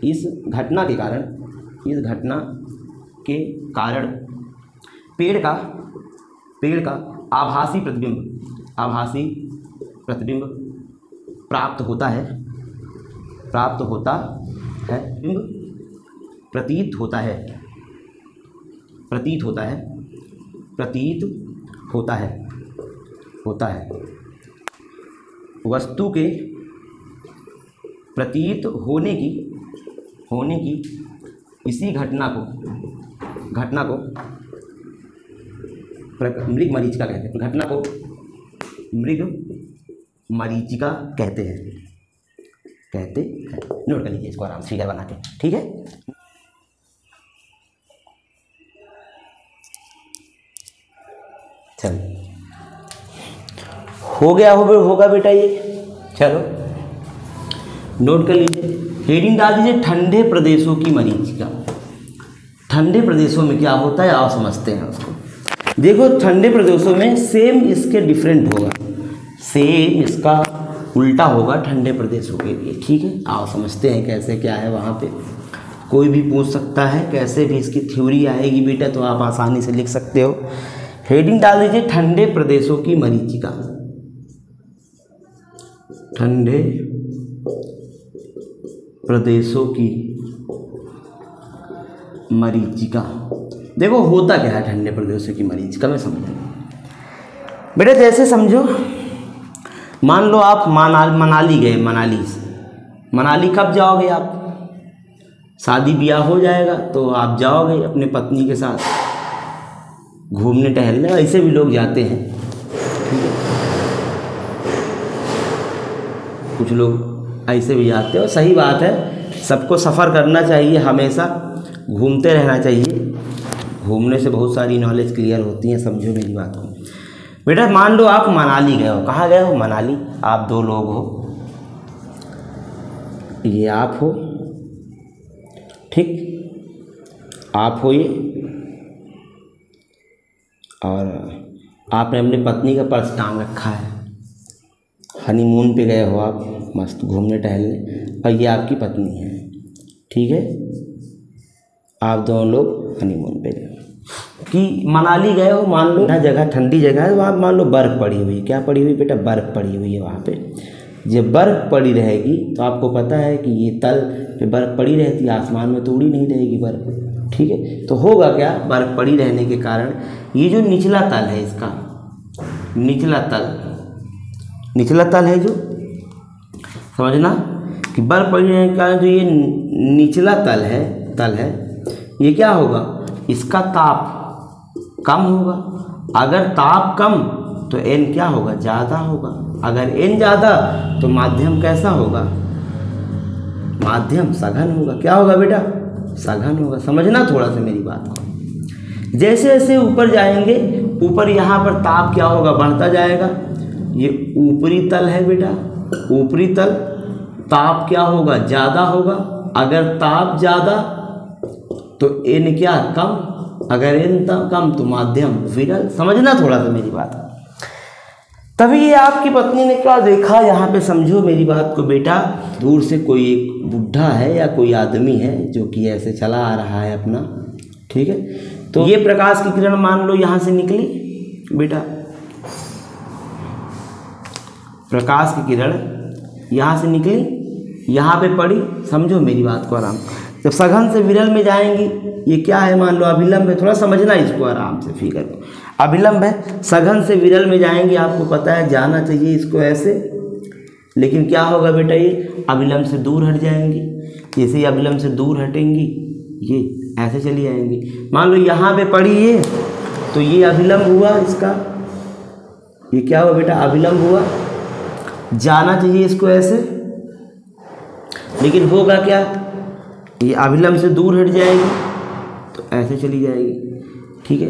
इस घटना के कारण पेड़ का आभासी प्रतिबिंब प्राप्त होता है, प्रतीत होता है वस्तु के प्रतीत होने की इसी घटना को मृग मरीचिका कहते हैं। घटना को मृग मरीचिका कहते हैं। नोट कर लीजिए इसको आराम से फिगर बना के, ठीक है। चलिए, हो गया होगा बेटा ये। चलो नोट कर लीजिए, हेडिंग डाल दीजिए ठंडे प्रदेशों की मरीचिका। ठंडे प्रदेशों में क्या होता है आओ समझते हैं उसको। देखो ठंडे प्रदेशों में सेम इसके डिफरेंट होगा, सेम इसका उल्टा होगा ठंडे प्रदेशों के लिए, ठीक है। आओ समझते हैं कैसे क्या है वहाँ पे। कोई भी पूछ सकता है, कैसे भी इसकी थ्योरी आएगी बेटा तो आप आसानी से लिख सकते हो। हेडिंग डाल दीजिए ठंडे प्रदेशों की मरीचिका। ठंडे प्रदेशों की मरीचिका। देखो होता क्या है ठंडे प्रदेशों की मरीचिका में समझो बेटा। जैसे समझो, मान लो आप मनाली गए। मनाली कब जाओगे आप? शादी ब्याह हो जाएगा तो आप जाओगे अपने पत्नी के साथ घूमने टहलने। ऐसे भी लोग जाते हैं, ठीक है। कुछ लोग ऐसे भी जाते हैं और सही बात है, सबको सफ़र करना चाहिए, हमेशा घूमते रहना चाहिए। घूमने से बहुत सारी नॉलेज क्लियर होती है, समझो मेरी बात को बेटा। मान लो आप मनाली गए हो। कहाँ गए हो? मनाली। आप दो लोग हो, ये आप हो, ठीक, आप हो ये, और आपने अपनी पत्नी का पर्स टांग रखा है। हनीमून पे गए हो आप, मस्त घूमने टहलने, और ये आपकी पत्नी है, ठीक है। आप दोनों लोग हनीमून पे गए कि मनाली गए हो। मान लो ना जगह ठंडी जगह है, वहाँ मान लो बर्फ़ पड़ी हुई है। क्या पड़ी हुई बेटा? बर्फ़ पड़ी हुई है वहाँ पे। जब बर्फ़ पड़ी रहेगी तो आपको पता है कि ये तल पे बर्फ़ पड़ी रहती है, आसमान में तो उड़ी नहीं रहेगी बर्फ़, ठीक है। तो होगा क्या, बर्फ़ पड़ी रहने के कारण ये जो निचला तल है इसका, निचला तल है जो, समझना कि बर्फ़ पड़ी रहने के कारण जो ये निचला तल है ये क्या होगा? इसका ताप कम होगा। अगर ताप कम तो n क्या होगा? ज़्यादा होगा। अगर n ज़्यादा तो माध्यम कैसा होगा? माध्यम सघन होगा। क्या होगा बेटा? सघन होगा। समझना थोड़ा सा मेरी बात को। जैसे जैसे ऊपर जाएंगे, ऊपर यहाँ पर ताप क्या होगा? बढ़ता जाएगा। ये ऊपरी तल है बेटा, ऊपरी तल, ताप क्या होगा? ज़्यादा होगा। अगर ताप ज़्यादा तो n क्या? कम। अगर n कम तो माध्यम विरल। समझना थोड़ा सा मेरी बात। तभी ये आपकी पत्नी ने क्या देखा यहाँ पे, समझो मेरी बात को बेटा। दूर से कोई एक बुढ़ा है या कोई आदमी है जो कि ऐसे चला आ रहा है अपना, ठीक है। तो ये प्रकाश की किरण मान लो यहाँ से निकली बेटा, प्रकाश की किरण यहाँ से निकली, यहाँ पे पड़ी। समझो मेरी बात को आराम। जब सघन से विरल में जाएंगी, ये क्या है? मान लो अभिलंब है। थोड़ा समझना इसको आराम से, फिगर को। अभिलंब है, सघन से विरल में जाएंगी। आपको पता है जाना चाहिए इसको ऐसे, लेकिन क्या होगा बेटा? ये अभिलंब से दूर हट जाएंगी। जैसे ही अभिलंब से दूर हटेंगी ये ऐसे चली जाएंगी। मान लो यहाँ पे पड़ी ये, तो ये अभिलंब हुआ इसका। ये क्या हुआ बेटा? अभिलंब हुआ। जाना चाहिए इसको ऐसे, लेकिन होगा क्या? ये अभिलंब से दूर हट जाएगी तो ऐसे चली जाएगी, ठीक है।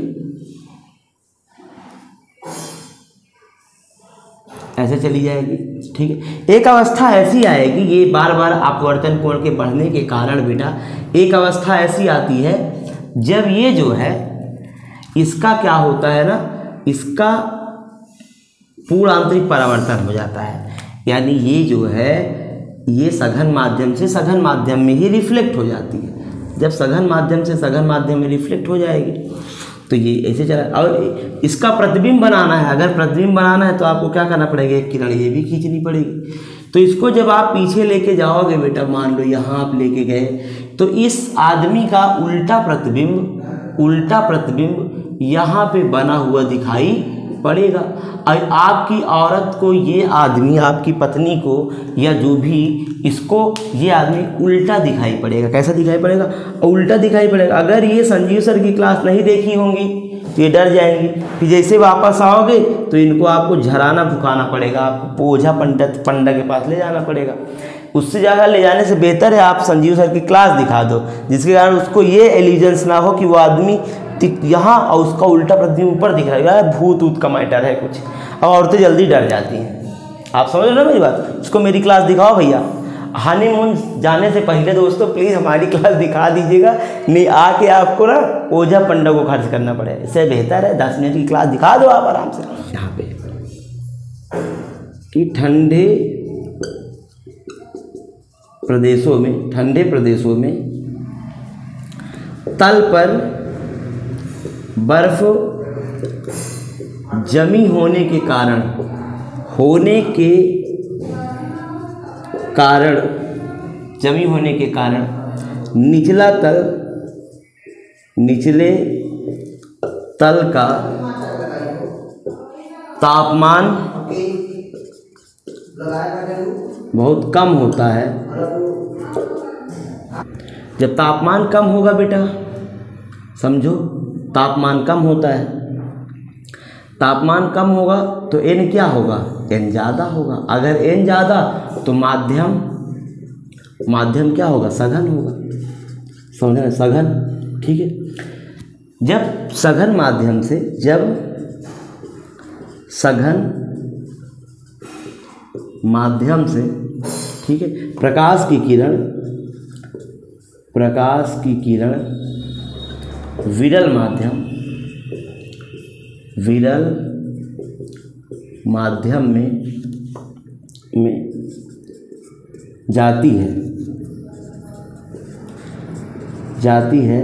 ऐसे चली जाएगी, ठीक है। एक अवस्था ऐसी आएगी, ये बार बार अपवर्तन कोण के बढ़ने के कारण बेटा एक अवस्था ऐसी आती है जब ये जो है इसका क्या होता है ना, इसका पूर्ण आंतरिक परावर्तन हो जाता है। यानी ये जो है ये सघन माध्यम से सघन माध्यम में ही रिफ्लेक्ट हो जाती है। जब सघन माध्यम से सघन माध्यम में रिफ्लेक्ट हो जाएगी तो ये ऐसे चला। और इसका प्रतिबिंब बनाना है, अगर प्रतिबिंब बनाना है तो आपको क्या करना पड़ेगा, एक किरण ये भी खींचनी पड़ेगी। तो इसको जब आप पीछे लेके जाओगे बेटा, मान लो यहाँ आप लेके गए, तो इस आदमी का उल्टा प्रतिबिंब यहाँ पे बना हुआ दिखाई पड़ेगा। और आपकी औरत को ये आदमी, आपकी पत्नी को या जो भी, इसको ये आदमी उल्टा दिखाई पड़ेगा। कैसा दिखाई पड़ेगा, उल्टा दिखाई पड़ेगा। अगर ये संजीव सर की क्लास नहीं देखी होंगी तो ये डर जाएंगी, फिर जैसे वापस आओगे तो इनको आपको झराना फुकाना पड़ेगा, आपको ओझा पंडा के पास ले जाना पड़ेगा। उससे ज़्यादा ले जाने से बेहतर है आप संजीव सर की क्लास दिखा दो, जिसके कारण उसको ये एलिजेंस ना हो कि वो आदमी यहाँ और उसका उल्टा प्रतिबिंब ऊपर दिख रहा है, भूत ऊत का मैटर है कुछ, और औरतें जल्दी डर जाती हैं। आप समझ रहे हो मेरी बात। इसको मेरी क्लास दिखाओ भैया, हनीमून जाने से पहले दोस्तों प्लीज़ हमारी क्लास दिखा दीजिएगा, नहीं आके आपको ना ओझा पंडा को खर्च करना पड़े। इससे बेहतर है 10 मिनट की क्लास दिखा दो आप आराम से। यहाँ पे कि ठंडे प्रदेशों में तल पर बर्फ जमी होने के कारण निचले तल का तापमान बहुत कम होता है। जब तापमान कम होगा बेटा, समझो तापमान कम होता है, तापमान कम होगा तो n क्या होगा, n ज़्यादा होगा। अगर n ज़्यादा तो माध्यम क्या होगा, सघन होगा। समझ रहे, सघन, ठीक है। जब सघन माध्यम से ठीक है, प्रकाश की किरण विरल माध्यम में जाती है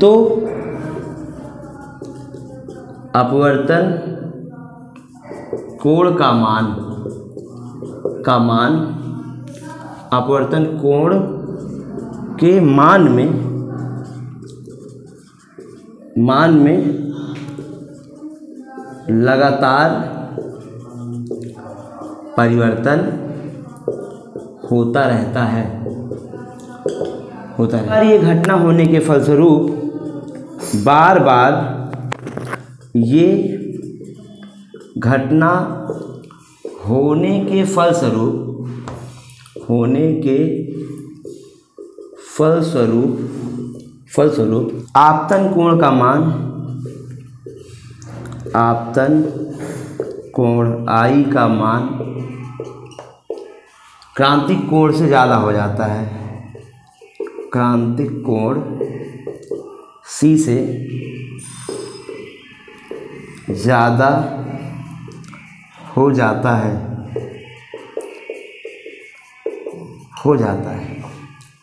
तो अपवर्तन कोण अपवर्तन कोण के मान में लगातार परिवर्तन होता रहता है। ये घटना होने के फलस्वरूप बार बार ये घटना होने के फलस्वरूप आपतन कोण आई का मान क्रांतिक कोण से ज़्यादा हो जाता है। क्रांतिक कोण C से ज़्यादा हो जाता है,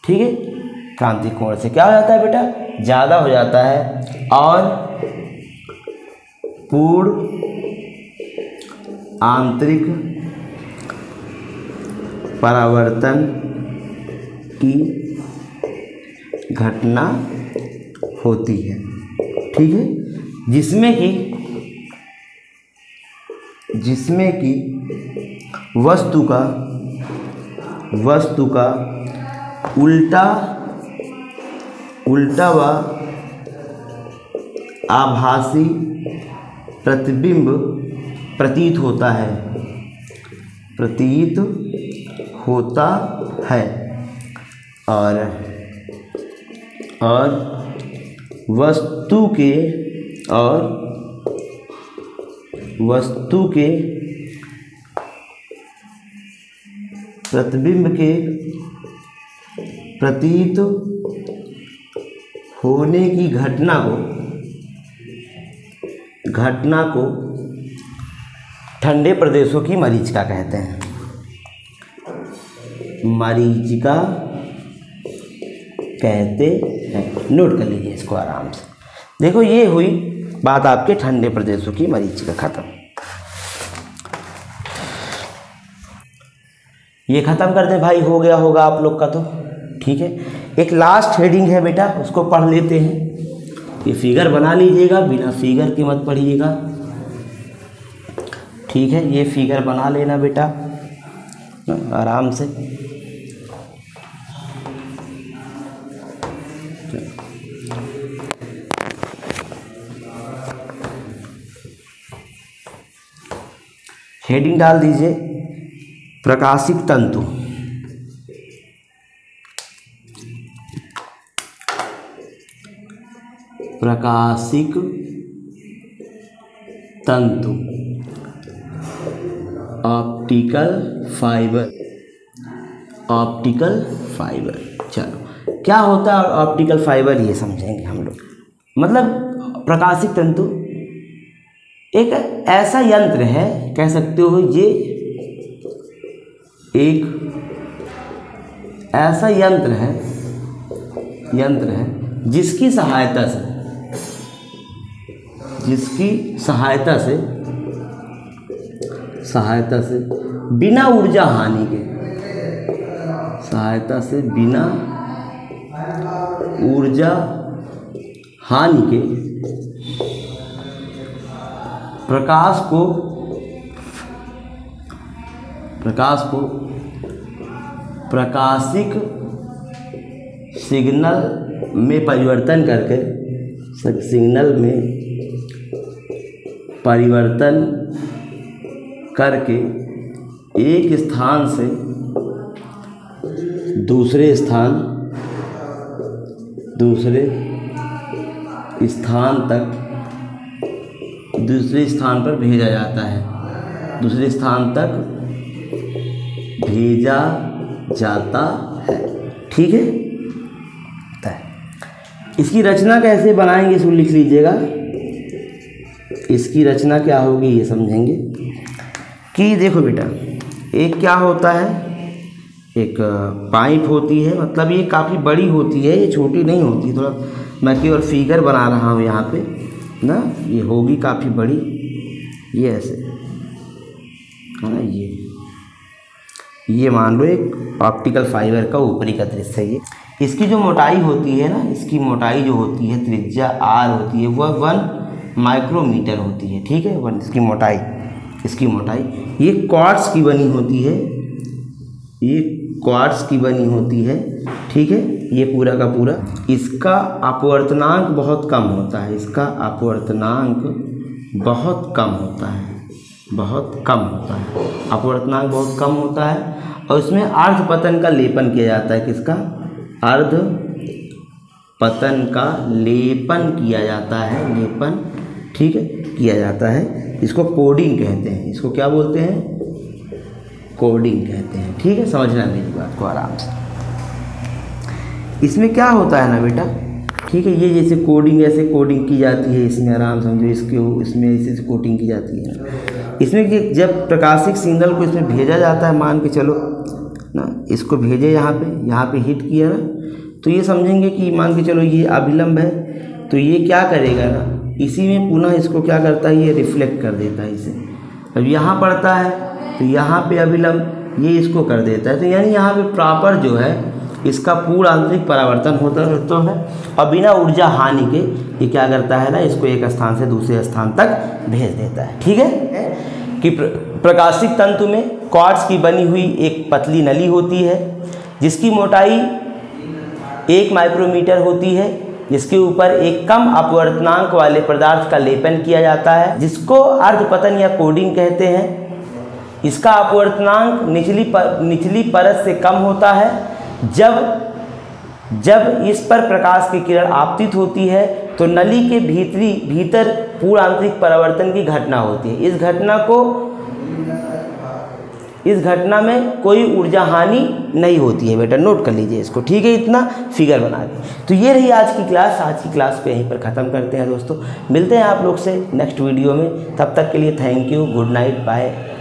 ठीक है। क्रांतिक कोण से क्या हो जाता है बेटा, ज़्यादा हो जाता है, और पूर्ण आंतरिक परावर्तन की घटना होती है, ठीक है। जिसमें कि वस्तु का उल्टा व आभासी प्रतिबिंब प्रतीत होता है और वस्तु के प्रतिबिंब के प्रतीत होने की घटना को ठंडे प्रदेशों की मरीचिका कहते हैं। मरीचिका कहते हैं। नोट कर लीजिए इसको आराम से। देखो ये हुई बात आपके ठंडे प्रदेशों की मरीची का खत्म। ये खत्म कर दें भाई, हो गया होगा आप लोग का तो ठीक है। एक लास्ट हेडिंग है बेटा, उसको पढ़ लेते हैं। ये फिगर बना लीजिएगा, बिना फिगर के मत पढ़िएगा, ठीक है। ये फिगर बना लेना बेटा आराम से। हेडिंग डाल दीजिए प्रकाशिक तंतु। प्रकाशिक तंतु, ऑप्टिकल फाइबर। ऑप्टिकल फाइबर, चलो क्या होता है ऑप्टिकल फाइबर ये समझेंगे हम लोग। मतलब प्रकाशिक तंतु एक ऐसा यंत्र है, कह सकते हो ये एक ऐसा यंत्र है जिसकी सहायता से बिना ऊर्जा हानि के प्रकाश को प्रकाशिक सिग्नल में परिवर्तन करके एक स्थान से दूसरे स्थान पर भेजा जाता है। दूसरे स्थान तक भेजा जाता है, ठीक है। इसकी रचना कैसे बनाएंगे इसको लिख लीजिएगा। इसकी रचना क्या होगी ये समझेंगे कि देखो बेटा, एक क्या होता है, एक पाइप होती है, मतलब ये काफ़ी बड़ी होती है, ये छोटी नहीं होती। थोड़ा मैं केवल फिगर बना रहा हूँ यहाँ पे ना, ये होगी काफ़ी बड़ी, ये ऐसे है ना। ये मान लो एक ऑप्टिकल फाइबर का ऊपरी का दृश्य है। ये इसकी जो मोटाई होती है ना, इसकी मोटाई जो होती है, त्रिज्या r होती है, वह 1 माइक्रोमीटर होती है, ठीक है। 1 इसकी मोटाई ये क्वार्ट्ज की बनी होती है, ठीक है। ये पूरा का पूरा, इसका अपवर्तनांक बहुत कम होता है, अपवर्तनांक बहुत कम होता है। और इसमें अर्धपतन का लेपन किया जाता है। किसका? अर्धपतन का लेपन किया जाता है, ठीक है, किया जाता है। इसको कोडिंग कहते हैं। इसको क्या बोलते हैं? कोडिंग कहते हैं, ठीक है। समझना मेरी बात को आराम से। इसमें क्या होता है ना बेटा, ठीक है, ये जैसे कोडिंग की जाती है, इसमें आराम समझो, इसमें ऐसे कोडिंग की जाती है। इसमें कि जब प्रकाशिक सिग्नल को इसमें भेजा जाता है, मान के चलो ना, इसको भेजे यहाँ पे हिट किया ना, तो ये समझेंगे कि मान के चलो ये अभिलंब है, तो ये क्या करेगा ना, इसी में पुनः इसको क्या करता है, ये रिफ्लेक्ट कर देता है इसे। अब यहाँ पड़ता है तो यहाँ पे अभिलंब ये इसको कर देता है, तो यानी यहाँ पे प्रॉपर जो है इसका पूर्ण आंतरिक परावर्तन होता है और बिना ऊर्जा हानि के ये क्या करता है ना, इसको एक स्थान से दूसरे स्थान तक भेज देता है, ठीक है। कि प्रकाशिक तंतु में क्वार्ट्ज की बनी हुई एक पतली नली होती है, जिसकी मोटाई 1 माइक्रोमीटर होती है, जिसके ऊपर एक कम अपवर्तनांक वाले पदार्थ का लेपन किया जाता है, जिसको अर्धपतन या कोडिंग कहते हैं। इसका अपवर्तनांक निचली परत से कम होता है। जब इस पर प्रकाश की किरण आपतित होती है तो नली के भीतर पूर्ण आंतरिक परावर्तन की घटना होती है। इस घटना में कोई ऊर्जा हानि नहीं होती है बेटा, नोट कर लीजिए इसको, ठीक है। इतना फिगर बना दी। तो ये रही आज की क्लास को यहीं पर ख़त्म करते हैं दोस्तों। मिलते हैं आप लोग से नेक्स्ट वीडियो में, तब तक के लिए thank you, good night, bye.